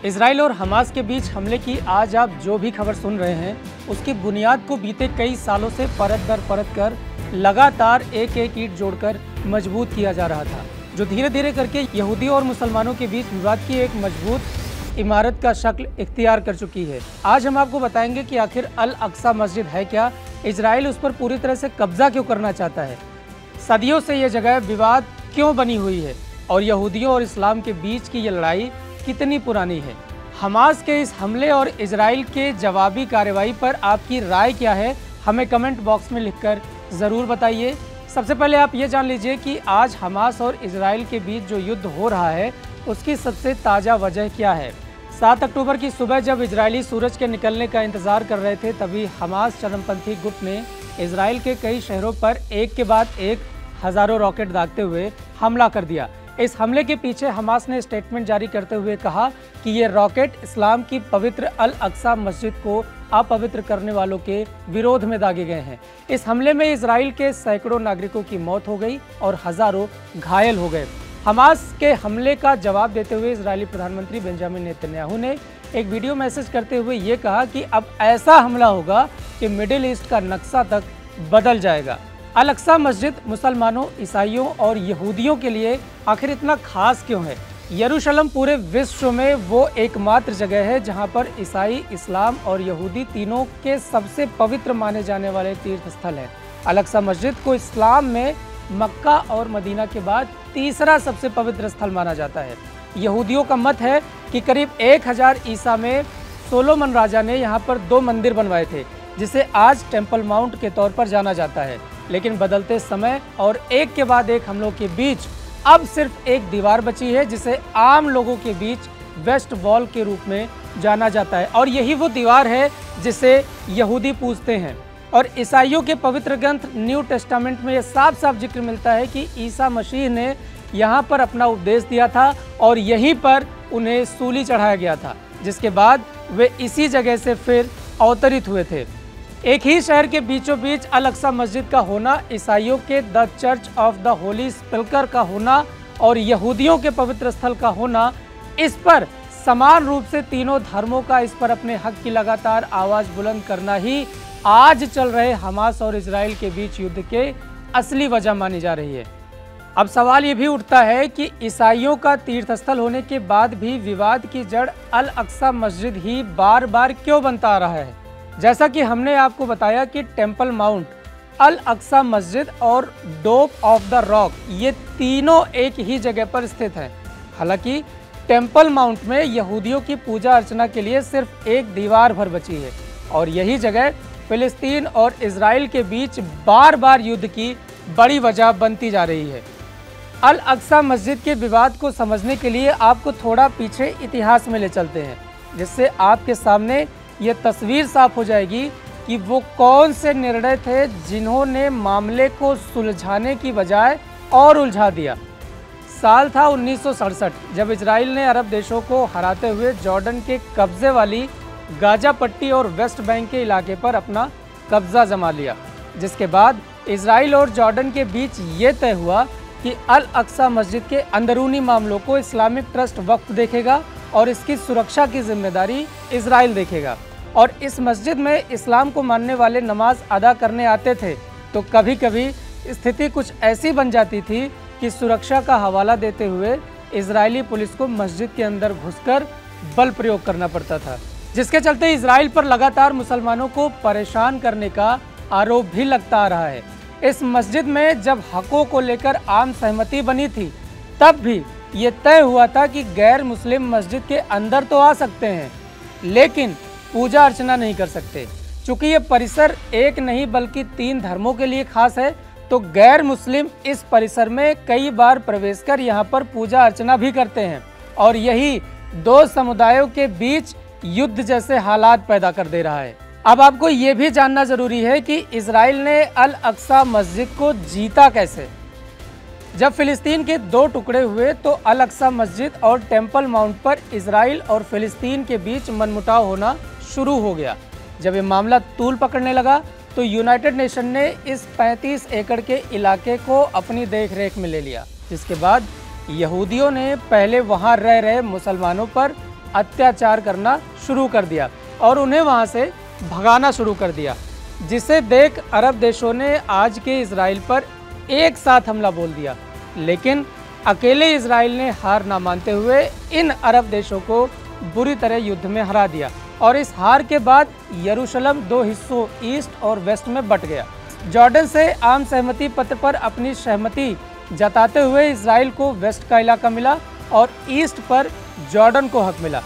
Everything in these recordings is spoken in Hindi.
इजराइल और हमास के बीच हमले की आज आप जो भी खबर सुन रहे हैं, उसकी बुनियाद को बीते कई सालों से परत दर परत कर लगातार एक एक ईंट जोड़कर मजबूत किया जा रहा था, जो धीरे धीरे करके यहूदियों और मुसलमानों के बीच विवाद की एक मजबूत इमारत का शक्ल इख्तियार कर चुकी है। आज हम आपको बताएंगे कि आखिर अल अक्सा मस्जिद है क्या, इजराइल उस पर पूरी तरह से कब्जा क्यों करना चाहता है, सदियों से यह जगह विवाद क्यों बनी हुई है और यहूदियों और इस्लाम के बीच की ये लड़ाई कितनी पुरानी है। हमास के इस हमले और इजराइल के जवाबी कार्रवाई पर आपकी राय क्या है, हमें कमेंट बॉक्स में लिखकर ज़रूर बताइए। सबसे पहले आप ये जान लीजिए कि आज हमास और इजराइल के बीच जो युद्ध हो रहा है उसकी सबसे ताज़ा वजह क्या है। 7 अक्टूबर की सुबह जब इजरायली सूरज के निकलने का इंतज़ार कर रहे थे, तभी हमास चरमपंथी गुट ने इजराइल के कई शहरों पर एक के बाद एक हज़ारों रॉकेट दागते हुए हमला कर दिया। इस हमले के पीछे हमास ने स्टेटमेंट जारी करते हुए कहा कि ये रॉकेट इस्लाम की पवित्र अल अक्सा मस्जिद को अपवित्र करने वालों के विरोध में दागे गए हैं। इस हमले में इजराइल के सैकड़ों नागरिकों की मौत हो गई और हज़ारों घायल हो गए। हमास के हमले का जवाब देते हुए इजरायली प्रधानमंत्री बेंजामिन नेतन्याहू ने एक वीडियो मैसेज करते हुए ये कहा कि अब ऐसा हमला होगा कि मिडिल ईस्ट का नक्शा तक बदल जाएगा। अल अक्सा मस्जिद मुसलमानों, ईसाइयों और यहूदियों के लिए आखिर इतना खास क्यों है? यरूशलेम पूरे विश्व में वो एकमात्र जगह है जहां पर ईसाई, इस्लाम और यहूदी तीनों के सबसे पवित्र माने जाने वाले तीर्थ स्थल है। अल अक्सा मस्जिद को इस्लाम में मक्का और मदीना के बाद तीसरा सबसे पवित्र स्थल माना जाता है। यहूदियों का मत है कि करीब 1000 ईसा में सोलोमन राजा ने यहाँ पर 2 मंदिर बनवाए थे, जिसे आज टेम्पल माउंट के तौर पर जाना जाता है। लेकिन बदलते समय और एक के बाद एक हमलों के बीच अब सिर्फ एक दीवार बची है, जिसे आम लोगों के बीच वेस्ट वॉल के रूप में जाना जाता है। और यही वो दीवार है जिसे यहूदी पूजते हैं। और ईसाइयों के पवित्र ग्रंथ न्यू टेस्टामेंट में यह साफ साफ जिक्र मिलता है कि ईसा मसीह ने यहाँ पर अपना उपदेश दिया था और यहीं पर उन्हें सूली चढ़ाया गया था, जिसके बाद वे इसी जगह से फिर अवतरित हुए थे। एक ही शहर के बीचों बीच अल अक्सा मस्जिद का होना, ईसाइयों के the Church of the Holy Sepulchre का होना और यहूदियों के पवित्र स्थल का होना, इस पर समान रूप से तीनों धर्मों का इस पर अपने हक की लगातार आवाज़ बुलंद करना ही आज चल रहे हमास और इजराइल के बीच युद्ध के असली वजह मानी जा रही है। अब सवाल ये भी उठता है कि ईसाइयों का तीर्थस्थल होने के बाद भी विवाद की जड़ अल अक्सा मस्जिद ही बार बार क्यों बनता आ रहा है। जैसा कि हमने आपको बताया कि टेम्पल माउंट, अल अक्सा मस्जिद और डोम ऑफ द रॉक, ये तीनों एक ही जगह पर स्थित हैं। हालांकि टेम्पल माउंट में यहूदियों की पूजा अर्चना के लिए सिर्फ एक दीवार भर बची है और यही जगह फिलिस्तीन और इजराइल के बीच बार बार युद्ध की बड़ी वजह बनती जा रही है। अल अक्सा मस्जिद के विवाद को समझने के लिए आपको थोड़ा पीछे इतिहास में ले चलते हैं, जिससे आपके सामने ये तस्वीर साफ हो जाएगी कि वो कौन से निर्णय थे जिन्होंने मामले को सुलझाने की बजाय और उलझा दिया। साल था 1967, जब इजराइल ने अरब देशों को हराते हुए जॉर्डन के कब्जे वाली गाजा पट्टी और वेस्ट बैंक के इलाके पर अपना कब्जा जमा लिया, जिसके बाद इजराइल और जॉर्डन के बीच ये तय हुआ कि अल अक्सा मस्जिद के अंदरूनी मामलों को इस्लामिक ट्रस्ट वक्फ देखेगा और इसकी सुरक्षा की जिम्मेदारी इजराइल देखेगा। और इस मस्जिद में इस्लाम को मानने वाले नमाज अदा करने आते थे, तो कभी कभी स्थिति कुछ ऐसी बन जाती थी कि सुरक्षा का हवाला देते हुए इजरायली पुलिस को मस्जिद के अंदर घुसकर बल प्रयोग करना पड़ता था, जिसके चलते इजराइल पर लगातार मुसलमानों को परेशान करने का आरोप भी लगता आ रहा है। इस मस्जिद में जब हकों को लेकर आम सहमति बनी थी, तब भी ये तय हुआ था कि गैर मुस्लिम मस्जिद के अंदर तो आ सकते हैं, लेकिन पूजा अर्चना नहीं कर सकते। चूँकि ये परिसर एक नहीं बल्कि 3 धर्मों के लिए खास है, तो गैर मुस्लिम इस परिसर में कई बार प्रवेश कर यहाँ पर पूजा अर्चना भी करते हैं और यही 2 समुदायों के बीच युद्ध जैसे हालात पैदा कर दे रहा है। अब आपको ये भी जानना जरूरी है कि इजराइल ने अल अक्सा मस्जिद को जीता कैसे। जब फिलिस्तीन के 2 टुकड़े हुए तो अल अक्सा मस्जिद और टेम्पल माउंट पर इजराइल और फिलिस्तीन के बीच मनमुटाव होना शुरू हो गया। जब ये मामला तूल पकड़ने लगा तो यूनाइटेड नेशन ने इस 35 एकड़ के इलाके को अपनी देखरेख में ले लिया, जिसके बाद यहूदियों ने पहले वहां रह रहे मुसलमानों पर अत्याचार करना शुरू कर दिया और उन्हें वहां से भगाना शुरू कर दिया, जिसे देख अरब देशों ने आज के इजराइल पर एक साथ हमला बोल दिया। लेकिन अकेले इजराइल ने हार ना मानते हुए इन अरब देशों को बुरी तरह युद्ध में हरा दिया और इस हार के बाद यरूशलेम 2 हिस्सों ईस्ट और वेस्ट में बंट गया। जॉर्डन से आम सहमति पत्र पर अपनी सहमति जताते हुए इजराइल को वेस्ट का इलाका मिला और ईस्ट पर जॉर्डन को हक मिला।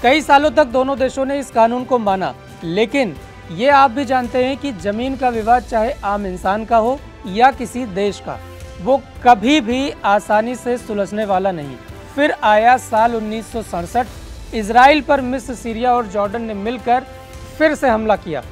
कई सालों तक दोनों देशों ने इस कानून को माना, लेकिन ये आप भी जानते हैं कि जमीन का विवाद चाहे आम इंसान का हो या किसी देश का, वो कभी भी आसानी से सुलझने वाला नहीं। फिर आया साल 1967, इजराइल पर मिस्र, सीरिया और जॉर्डन ने मिलकर फिर से हमला किया।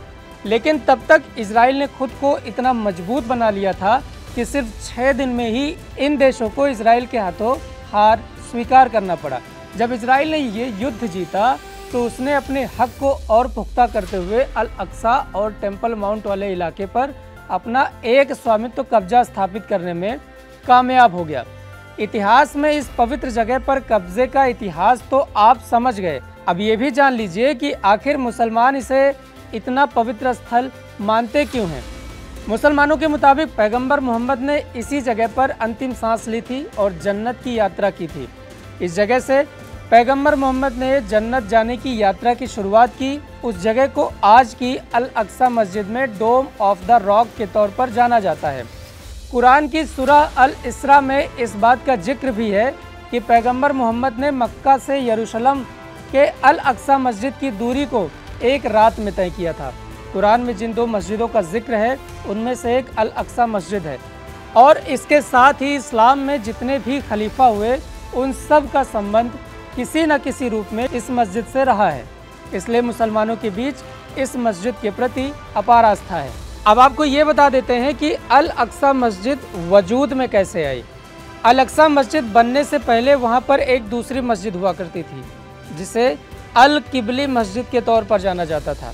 लेकिन तब तक इजराइल ने खुद को इतना मजबूत बना लिया था कि सिर्फ 6 दिन में ही इन देशों को इजराइल के हाथों हार स्वीकार करना पड़ा। जब इजराइल ने ये युद्ध जीता तो उसने अपने हक को और पुख्ता करते हुए अल अक्सा और टेम्पल माउंट वाले इलाके पर अपना एक स्वामित्व कब्जा स्थापित करने में कामयाब हो गया। इतिहास में इस पवित्र जगह पर कब्जे का इतिहास तो आप समझ गए। अब ये भी जान लीजिए कि आखिर मुसलमान इसे इतना पवित्र स्थल मानते क्यों हैं। मुसलमानों के मुताबिक पैगंबर मोहम्मद ने इसी जगह पर अंतिम सांस ली थी और जन्नत की यात्रा की थी। इस जगह से पैगंबर मोहम्मद ने जन्नत जाने की यात्रा की शुरुआत की। उस जगह को आज की अल अक्सा मस्जिद में डोम ऑफ द रॉक के तौर पर जाना जाता है। कुरान की सूरह अल इसरा में इस बात का जिक्र भी है कि पैगंबर मोहम्मद ने मक्का से यरूशलेम के अल अक्सा मस्जिद की दूरी को एक रात में तय किया था। कुरान में जिन 2 मस्जिदों का जिक्र है उनमें से एक अल अक्सा मस्जिद है और इसके साथ ही इस्लाम में जितने भी खलीफा हुए उन सब का संबंध किसी न किसी रूप में इस मस्जिद से रहा है। इसलिए मुसलमानों के बीच इस मस्जिद के प्रति अपार आस्था है। अब आपको ये बता देते हैं कि अल अक्सा मस्जिद वजूद में कैसे आई। अल अक्सा मस्जिद बनने से पहले वहाँ पर एक दूसरी मस्जिद हुआ करती थी जिसे अल किबली मस्जिद के तौर पर जाना जाता था,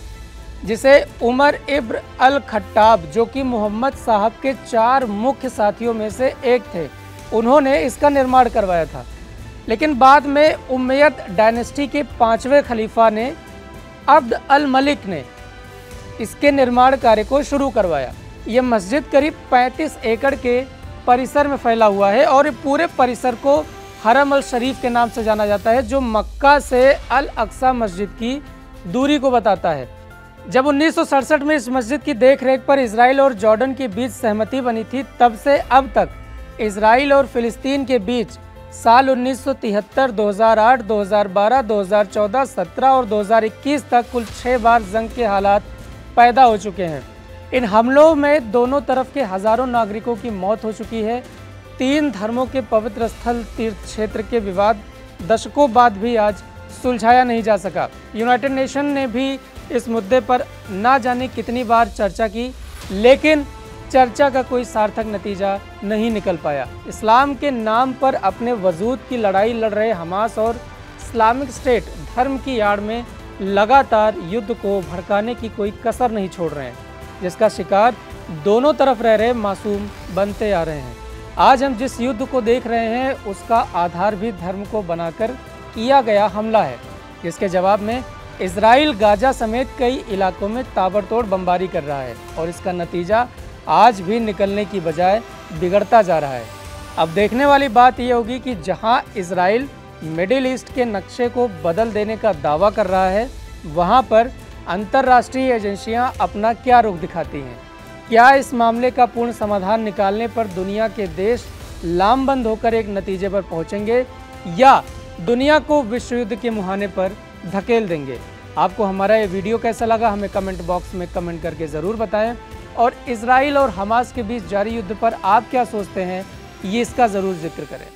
जिसे उमर इब्न अल खट्टाब, जो कि मोहम्मद साहब के 4 मुख्य साथियों में से एक थे, उन्होंने इसका निर्माण करवाया था। लेकिन बाद में उमैयद डायनेस्टी के 5वें खलीफा ने अब्द अल मलिक ने इसके निर्माण कार्य को शुरू करवाया। यह मस्जिद करीब 35 एकड़ के परिसर में फैला हुआ है और पूरे परिसर को हरम अल शरीफ के नाम से जाना जाता है, जो मक्का से अल अक्सा मस्जिद की दूरी को बताता है। जब 1967 में इस मस्जिद की देखरेख पर इजराइल और जॉर्डन के बीच सहमति बनी थी, तब से अब तक इजराइल और फिलिस्तीन के बीच साल 1973, 2008, 2012, 2014, 17 और 2021 तक कुल 6 बार जंग के हालात पैदा हो चुके हैं। इन हमलों में दोनों तरफ के हजारों नागरिकों की मौत हो चुकी है। 3 धर्मों के पवित्र स्थल तीर्थ क्षेत्र के विवाद दशकों बाद भी आज सुलझाया नहीं जा सका। यूनाइटेड नेशन ने भी इस मुद्दे पर ना जाने कितनी बार चर्चा की, लेकिन चर्चा का कोई सार्थक नतीजा नहीं निकल पाया। इस्लाम के नाम पर अपने वजूद की लड़ाई लड़ रहे हमास और इस्लामिक स्टेट धर्म की आड़ में लगातार युद्ध को भड़काने की कोई कसर नहीं छोड़ रहे हैं, जिसका शिकार दोनों तरफ रह रहे मासूम बनते आ रहे हैं। आज हम जिस युद्ध को देख रहे हैं उसका आधार भी धर्म को बनाकर किया गया हमला है, जिसके जवाब में इजराइल गाजा समेत कई इलाकों में ताबड़तोड़ बमबारी कर रहा है और इसका नतीजा आज भी निकलने की बजाय बिगड़ता जा रहा है। अब देखने वाली बात यह होगी कि जहां इजराइल मिडिल ईस्ट के नक्शे को बदल देने का दावा कर रहा है, वहां पर अंतर्राष्ट्रीय एजेंसियां अपना क्या रुख दिखाती हैं। क्या इस मामले का पूर्ण समाधान निकालने पर दुनिया के देश लामबंद होकर एक नतीजे पर पहुंचेंगे या दुनिया को विश्व युद्ध के मुहाने पर धकेल देंगे। आपको हमारा ये वीडियो कैसा लगा हमें कमेंट बॉक्स में कमेंट करके ज़रूर बताएं और इजराइल और हमास के बीच जारी युद्ध पर आप क्या सोचते हैं ये इसका ज़रूर जिक्र करें।